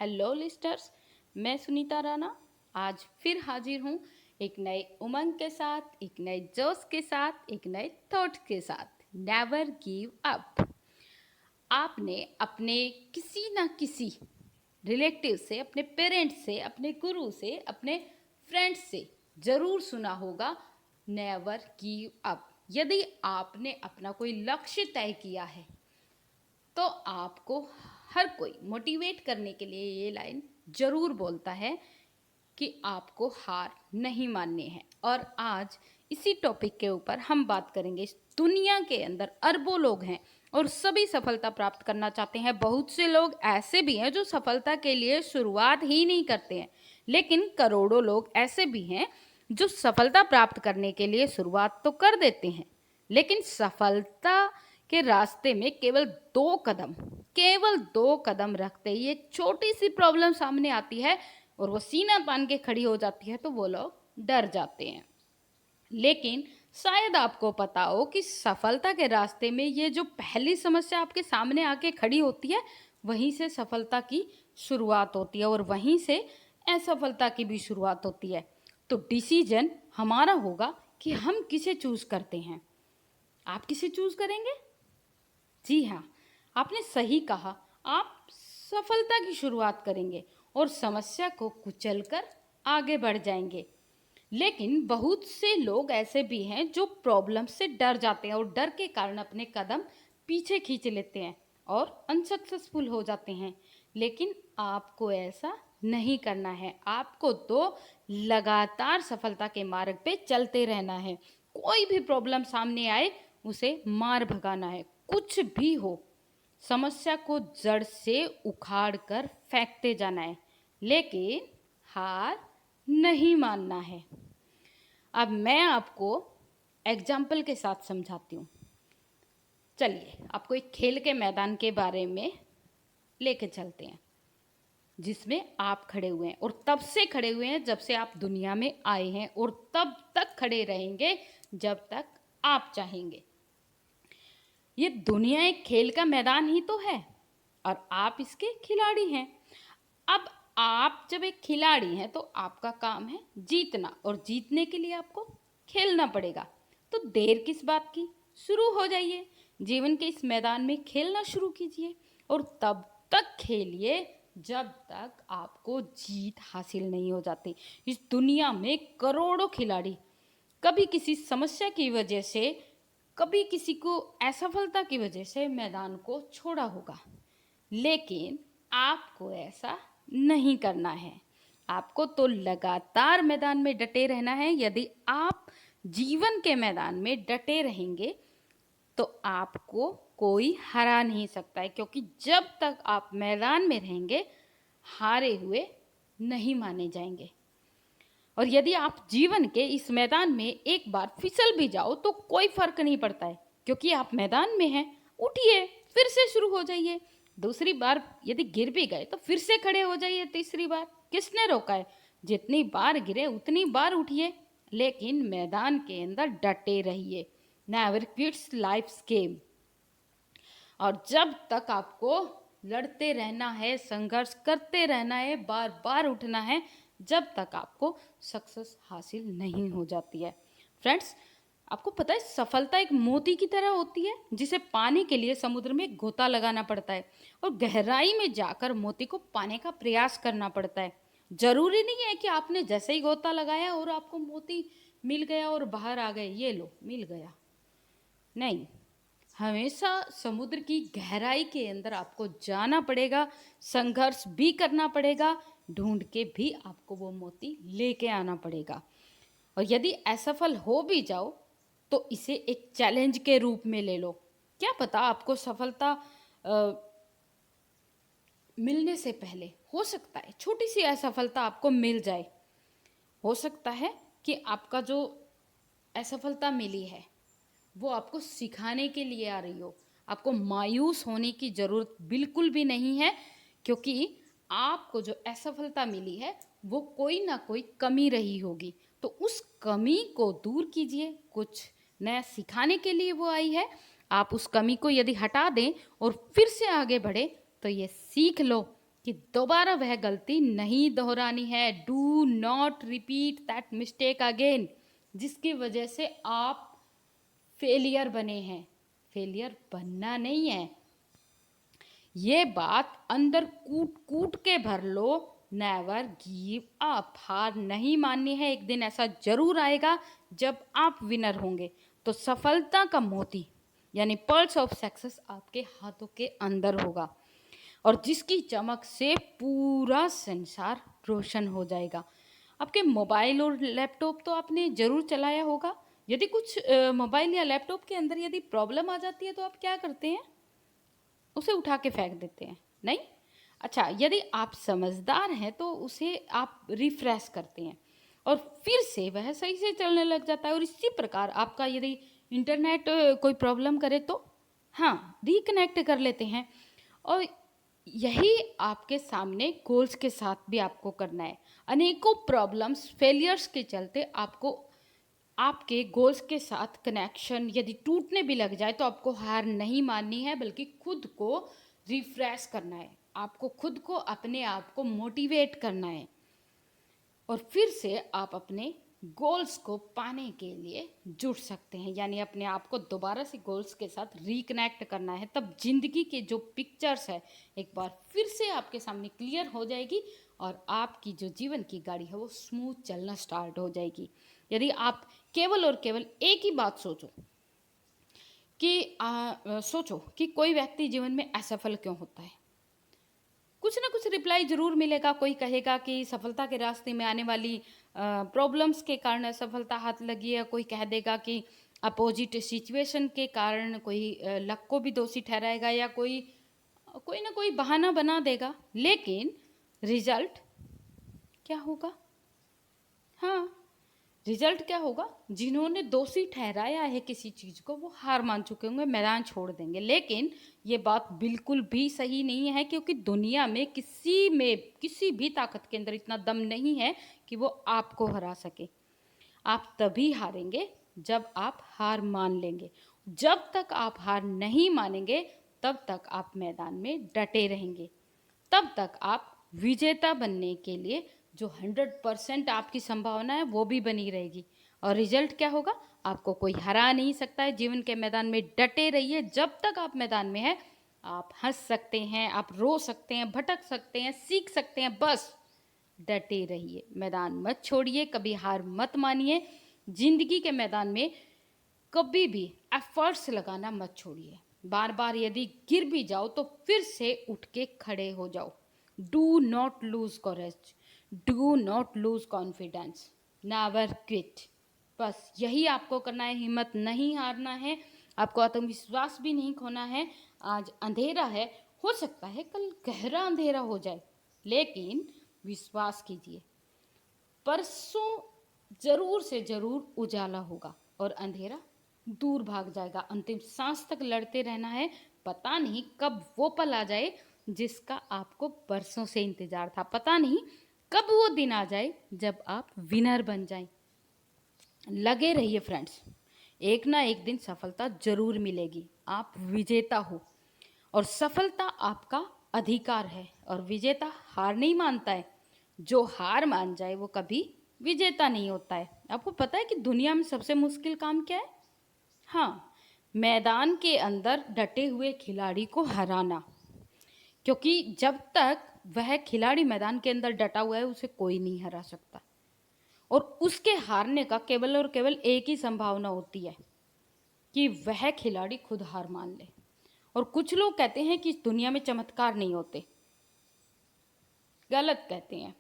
Hello listeners, मैं सुनीता राणा आज फिर हाजिर हूँ एक नए उमंग के साथ, एक नए जोश के साथ, एक नए थॉट के साथ। Never give up. आपने अपने किसी ना किसी रिलेटिव से, अपने पेरेंट्स से, अपने गुरु से, अपने फ्रेंड्स से जरूर सुना होगा नेवर गिव अप। यदि आपने अपना कोई लक्ष्य तय किया है तो आपको हर कोई मोटिवेट करने के लिए ये लाइन जरूर बोलता है कि आपको हार नहीं माननी है। और आज इसी टॉपिक के ऊपर हम बात करेंगे। इस दुनिया के अंदर अरबों लोग हैं और सभी सफलता प्राप्त करना चाहते हैं। बहुत से लोग ऐसे भी हैं जो सफलता के लिए शुरुआत ही नहीं करते हैं, लेकिन करोड़ों लोग ऐसे भी हैं जो सफलता प्राप्त करने के लिए शुरुआत तो कर देते हैं, लेकिन सफलता के रास्ते में केवल दो कदम रखते ही एक छोटी सी प्रॉब्लम सामने आती है और वो सीना तान के खड़ी हो जाती है, तो वो लोग डर जाते हैं। लेकिन शायद आपको पता हो कि सफलता के रास्ते में ये जो पहली समस्या आपके सामने आके खड़ी होती है, वहीं से सफलता की शुरुआत होती है और वहीं से असफलता की भी शुरुआत होती है। तो डिसीजन हमारा होगा कि हम किसे चूज करते हैं। आप किसे चूज करेंगे? जी हाँ, आपने सही कहा। आप सफलता की शुरुआत करेंगे और समस्या को कुचलकर आगे बढ़ जाएंगे। लेकिन बहुत से लोग ऐसे भी हैं जो प्रॉब्लम से डर जाते हैं और डर के कारण अपने कदम पीछे खींच लेते हैं और अनसक्सेसफुल हो जाते हैं। लेकिन आपको ऐसा नहीं करना है। आपको तो लगातार सफलता के मार्ग पे चलते रहना है। कोई भी प्रॉब्लम सामने आए उसे मार भगाना है। कुछ भी हो, समस्या को जड़ से उखाड़ कर फेंकते जाना है, लेकिन हार नहीं मानना है। अब मैं आपको एग्जाम्पल के साथ समझाती हूँ। चलिए आपको एक खेल के मैदान के बारे में लेके चलते हैं, जिसमें आप खड़े हुए हैं और तब से खड़े हुए हैं जब से आप दुनिया में आए हैं, और तब तक खड़े रहेंगे जब तक आप चाहेंगे। ये दुनिया एक खेल का मैदान ही तो है और आप इसके खिलाड़ी हैं। अब आप जब एक खिलाड़ी हैं तो आपका काम है जीतना, और जीतने के लिए आपको खेलना पड़ेगा। तो देर किस बात की, शुरू हो जाइए। जीवन के इस मैदान में खेलना शुरू कीजिए और तब तक खेलिए जब तक आपको जीत हासिल नहीं हो जाती। इस दुनिया में करोड़ों खिलाड़ी कभी किसी समस्या की वजह से, कभी किसी को असफलता की वजह से मैदान को छोड़ा होगा, लेकिन आपको ऐसा नहीं करना है। आपको तो लगातार मैदान में डटे रहना है। यदि आप जीवन के मैदान में डटे रहेंगे तो आपको कोई हरा नहीं सकता है, क्योंकि जब तक आप मैदान में रहेंगे हारे हुए नहीं माने जाएंगे। और यदि आप जीवन के इस मैदान में एक बार फिसल भी जाओ तो कोई फर्क नहीं पड़ता है, क्योंकि आप मैदान में हैं। उठिए, फिर से शुरू हो जाइए। दूसरी बार यदि गिर भी गए तो फिर से खड़े हो जाइए। तीसरी बार किसने रोका है? जितनी बार गिरे उतनी बार उठिए, लेकिन मैदान के अंदर डटे रहिए। Never quits life's game. और जब तक आपको लड़ते रहना है, संघर्ष करते रहना है, बार बार उठना है, जब तक आपको सक्सेस हासिल नहीं हो जाती है। फ्रेंड्स, आपको पता है सफलता एक मोती की तरह होती है, जिसे पाने के लिए समुद्र में गोता लगाना पड़ता है और गहराई में जाकर मोती को पाने का प्रयास करना पड़ता है। जरूरी नहीं है कि आपने जैसे ही गोता लगाया और आपको मोती मिल गया और बाहर आ गए, ये लो मिल गया। नहीं, हमेशा समुद्र की गहराई के अंदर आपको जाना पड़ेगा, संघर्ष भी करना पड़ेगा, ढूंढ के भी आपको वो मोती लेके आना पड़ेगा। और यदि असफल हो भी जाओ तो इसे एक चैलेंज के रूप में ले लो। क्या पता आपको सफलता मिलने से पहले हो सकता है छोटी सी असफलता आपको मिल जाए। हो सकता है कि आपका जो असफलता मिली है वो आपको सिखाने के लिए आ रही हो। आपको मायूस होने की ज़रूरत बिल्कुल भी नहीं है, क्योंकि आपको जो असफलता मिली है वो कोई ना कोई कमी रही होगी। तो उस कमी को दूर कीजिए, कुछ नया सिखाने के लिए वो आई है। आप उस कमी को यदि हटा दें और फिर से आगे बढ़े तो ये सीख लो कि दोबारा वह गलती नहीं दोहरानी है। Do not repeat that mistake again, जिसकी वजह से आप फेलियर बने हैं। फेलियर बनना नहीं है। ये बात अंदर कूट कूट के भर लो, नेवर गिव अप। हार नहीं माननी है। एक दिन ऐसा जरूर आएगा जब आप विनर होंगे। तो सफलता का मोती यानी पर्ल्स ऑफ सक्सेस आपके हाथों के अंदर होगा, और जिसकी चमक से पूरा संसार रोशन हो जाएगा। आपके मोबाइल और लैपटॉप तो आपने ज़रूर चलाया होगा। यदि कुछ मोबाइल या लैपटॉप के अंदर यदि प्रॉब्लम आ जाती है तो आप क्या करते हैं? उसे उठा के फेंक देते हैं, नहीं? अच्छा, यदि आप समझदार हैं तो उसे आप रिफ्रेश करते हैं और फिर से वह सही से चलने लग जाता है। और इसी प्रकार आपका यदि इंटरनेट कोई प्रॉब्लम करे तो हाँ, रिकनेक्ट कर लेते हैं। और यही आपके सामने गोल्स के साथ भी आपको करना है। अनेकों प्रॉब्लम्स, फेलियर्स के चलते आपको आपके गोल्स के साथ कनेक्शन यदि टूटने भी लग जाए तो आपको हार नहीं माननी है, बल्कि खुद को रिफ्रेश करना है। आपको खुद को, अपने आप को मोटिवेट करना है और फिर से आप अपने गोल्स को पाने के लिए जुड़ सकते हैं। यानी अपने आप को दोबारा से गोल्स के साथ रिकनेक्ट करना है। तब जिंदगी के जो पिक्चर्स है एक बार फिर से आपके सामने क्लियर हो जाएगी और आपकी जो जीवन की गाड़ी है वो स्मूथ चलना स्टार्ट हो जाएगी। यदि आप केवल और केवल एक ही बात सोचो कि कोई व्यक्ति जीवन में असफल क्यों होता है, कुछ ना कुछ रिप्लाई जरूर मिलेगा। कोई कहेगा कि सफलता के रास्ते में आने वाली प्रॉब्लम्स के कारण असफलता हाथ लगी है। कोई कह देगा कि अपोजिट सिचुएशन के कारण, कोई लक को भी दोषी ठहराएगा, या कोई कोई ना कोई बहाना बना देगा। लेकिन रिजल्ट क्या होगा? हाँ, रिजल्ट क्या होगा? जिन्होंने दोषी ठहराया है किसी चीज को वो हार मान चुके होंगे, मैदान छोड़ देंगे। लेकिन ये बात बिल्कुल भी सही नहीं है, क्योंकि दुनिया में किसी भी ताकत के अंदर इतना दम नहीं है कि वो आपको हरा सके। आप तभी हारेंगे जब आप हार मान लेंगे। जब तक आप हार नहीं मानेंगे तब तक आप मैदान में डटे रहेंगे। तब तक आप विजेता बनने के लिए जो 100% आपकी संभावना है वो भी बनी रहेगी। और रिजल्ट क्या होगा? आपको कोई हरा नहीं सकता है। जीवन के मैदान में डटे रहिए। जब तक आप मैदान में हैं आप हंस सकते हैं, आप रो सकते हैं, भटक सकते हैं, सीख सकते हैं, बस डटे रहिए। मैदान मत छोड़िए, कभी हार मत मानिए। जिंदगी के मैदान में कभी भी एफर्ट्स लगाना मत छोड़िए। बार बार यदि गिर भी जाओ तो फिर से उठ के खड़े हो जाओ। Do not lose courage, do not lose confidence, never quit. बस यही आपको करना है। हिम्मत नहीं हारना है, आपको आत्मविश्वास भी नहीं खोना है। आज अंधेरा है, हो सकता है कल गहरा अंधेरा हो जाए, लेकिन विश्वास कीजिए परसों जरूर से जरूर उजाला होगा और अंधेरा दूर भाग जाएगा। अंतिम सांस तक लड़ते रहना है। पता नहीं कब वो पल आ जाए जिसका आपको बरसों से इंतजार था। पता नहीं कब वो दिन आ जाए जब आप विनर बन जाएं। लगे रहिए फ्रेंड्स, एक ना एक दिन सफलता जरूर मिलेगी। आप विजेता हो और सफलता आपका अधिकार है, और विजेता हार नहीं मानता है। जो हार मान जाए वो कभी विजेता नहीं होता है। आपको पता है कि दुनिया में सबसे मुश्किल काम क्या है? हाँ, मैदान के अंदर डटे हुए खिलाड़ी को हराना। क्योंकि जब तक वह खिलाड़ी मैदान के अंदर डटा हुआ है उसे कोई नहीं हरा सकता, और उसके हारने का केवल और केवल एक ही संभावना होती है कि वह खिलाड़ी खुद हार मान ले। और कुछ लोग कहते हैं कि इस दुनिया में चमत्कार नहीं होते। गलत कहते हैं।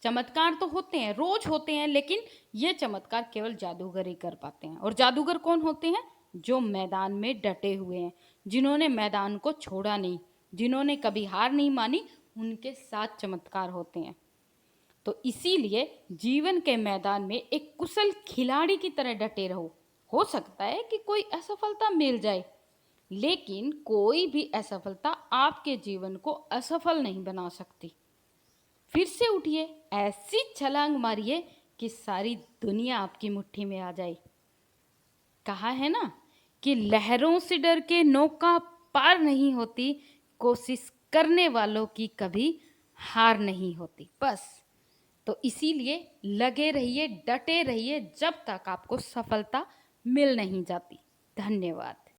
चमत्कार तो होते हैं, रोज होते हैं, लेकिन ये चमत्कार केवल जादूगर ही कर पाते हैं। और जादूगर कौन होते हैं? जो मैदान में डटे हुए हैं, जिन्होंने मैदान को छोड़ा नहीं, जिन्होंने कभी हार नहीं मानी, उनके साथ चमत्कार होते हैं। तो इसीलिए जीवन के मैदान में एक कुशल खिलाड़ी की तरह डटे रहो। हो सकता है कि कोई असफलता मिल जाए, लेकिन कोई भी असफलता आपके जीवन को असफल नहीं बना सकती। फिर से उठिए, ऐसी छलांग मारिए कि सारी दुनिया आपकी मुट्ठी में आ जाए। कहा है ना कि लहरों से डर के नौका पार नहीं होती, कोशिश करने वालों की कभी हार नहीं होती बस। तो इसीलिए लगे रहिए, डटे रहिए जब तक आपको सफलता मिल नहीं जाती। धन्यवाद।